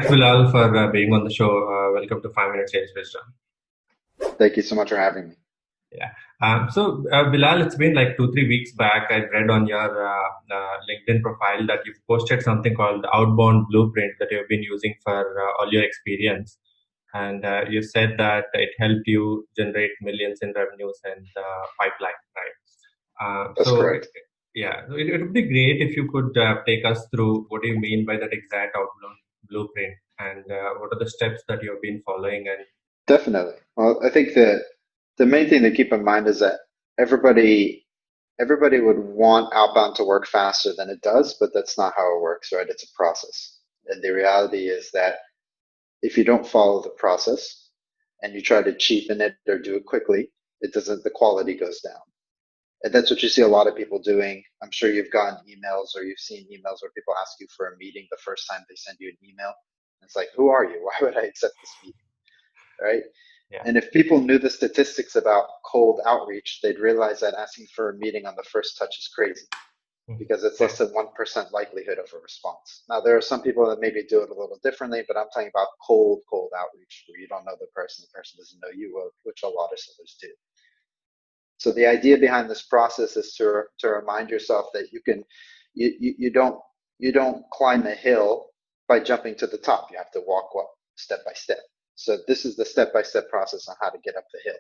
Thanks, Bilal, for being on the show. Welcome to 5 Minute Sales Wisdom. Thank you so much for having me. Yeah. Bilal, it's been like 2, 3 weeks back. I read on your LinkedIn profile that you've posted something called the Outbound Blueprint that you've been using for all your experience. And you said that it helped you generate millions in revenues and pipeline, right? That's correct. Yeah, it would be great if you could take us through what do you mean by that exact Outbound Blueprint and what are the steps that you've been following and Definitely. Well, I think that the main thing to keep in mind is that everybody everybody would want outbound to work faster than it does, but that's not how it works, right? It's a process. And the reality is that if you don't follow the process and you try to cheapen it or do it quickly, it doesn't the quality goes down. And that's what you see a lot of people doing. I'm sure you've gotten emails or you've seen emails where people ask you for a meeting the first time they send you an email. It's like, who are you? Why would I accept this meeting? Right? yeah. And if people knew the statistics about cold outreach, they'd realize that asking for a meeting on the first touch is crazy Mhm. because it's Yeah. less than 1% likelihood of a response. Now, there are some people that maybe do it a little differently, but I'm talking about cold outreach where you don't know the person doesn't know you, which a lot of sellers do. So the idea behind this process is to remind yourself that you don't climb a hill by jumping to the top. You have to walk up step by step. So this is the step-by-step process on how to get up the hill.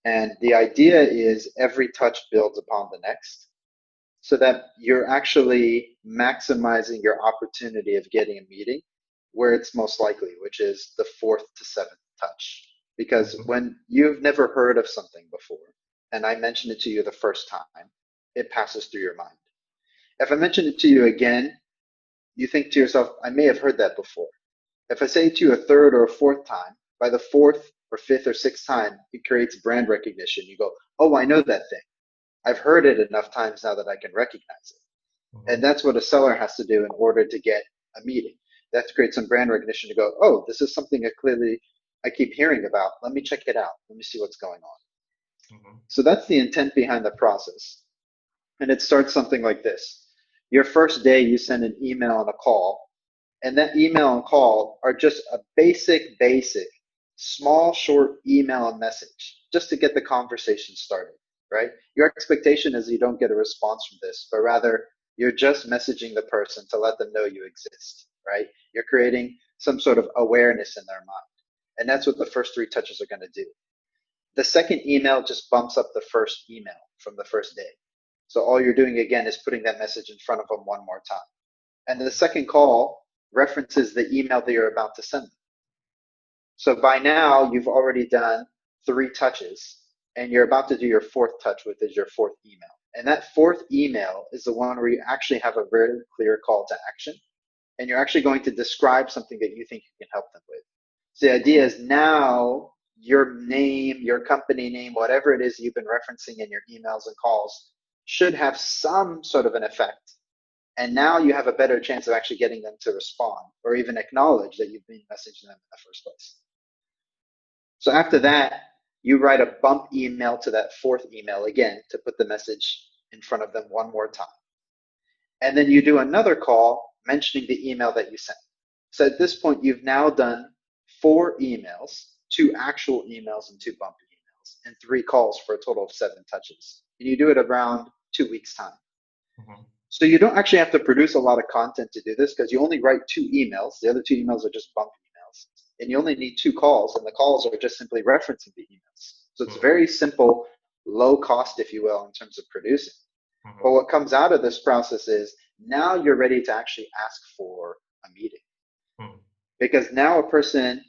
And the idea is every touch builds upon the next so that you're actually maximizing your opportunity of getting a meeting where it's most likely, which is the fourth to seventh touch. Because Mhm. when you've never heard of something before, and I mention it to you the first time, it passes through your mind. If I mention it to you again, you think to yourself, I may have heard that before. If I say it to you a third or a fourth time, by the fourth or fifth or sixth time, it creates brand recognition. You go, oh, I know that thing. I've heard it enough times now that I can recognize it. And Mhm. that's what a seller has to do in order to get a meeting. They have to create some brand recognition to go, oh, this is something I keep hearing about. Let me check it out. Let me see what's going on. Mhm. So that's the intent behind the process. And it starts something like this. Your first day, you send an email and a call, and that email and call are just a basic, small, short email and message just to get the conversation started, right? Your expectation is you don't get a response from this, but rather you're just messaging the person to let them know you exist, right? You're creating some sort of awareness in their mind. And that's what the first three touches are going to do. The second email just bumps up the first email from the first day. So all you're doing again is putting that message in front of them one more time. And the second call references the email that you're about to send them. So by now, you've already done three touches, and you're about to do your fourth touch, which is your fourth email. And that fourth email is the one where you actually have a very clear call to action, and you're actually going to describe something that you think you can help them with. So the idea Mhm. is now your name, your company name, whatever it is you've been referencing in your emails and calls should have some sort of an effect. And now you have a better chance of actually getting them to respond or even acknowledge that you've been messaging them in the first place. So after Mhm. that, you write a bump email to that fourth email again to put the message in front of them one more time. And then you do another call mentioning the email that you sent. So at this point, you've now done four emails, two actual emails and two bump emails, and three calls for a total of seven touches. And you do it around 2 weeks' time. Mhm. So you don't actually have to produce a lot of content to do this because you only write two emails. The other two emails are just bump emails. And you only need two calls, and the calls are just simply referencing the emails. So it's Mhm. very simple, low cost, if you will, in terms of producing. But Mhm. what comes out of this process is now you're ready to actually ask for a meeting. Mhm. Because now a person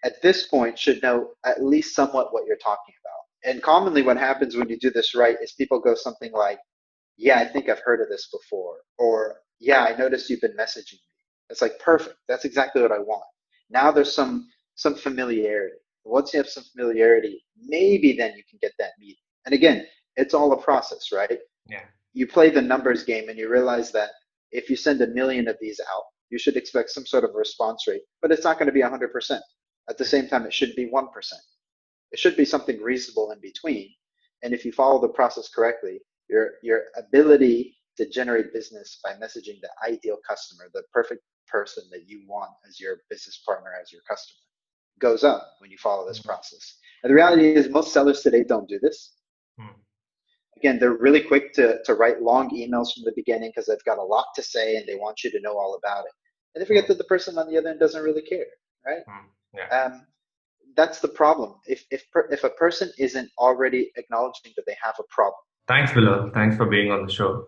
at this point should know at least somewhat what you're talking about. And commonly what happens when you do this right is people go something like, yeah, I think I've heard of this before. Or, yeah, I noticed you've been messaging me. It's like, perfect. That's exactly what I want. Now there's some familiarity. Once you have some familiarity, maybe then you can get that meeting. And again, it's all a process, right? Yeah. You play the numbers game and you realize that if you send a million of these out, you should expect some sort of response rate, but it's not going to be 100%. At the Mhm. same time, it should be 1%. It should be something reasonable in between. And if you follow the process correctly, your ability to generate business by messaging the ideal customer, the perfect person that you want as your business partner, as your customer, goes up when you follow this process. And the reality is most sellers today don't do this. Again, they're really quick to write long emails from the beginning because they've got a lot to say and they want you to know all about it. And they forget that the person on the other end doesn't really care, right? Yeah. That's the problem. If a person isn't already acknowledging that they have a problem. Thanks, Bilal. Thanks for being on the show.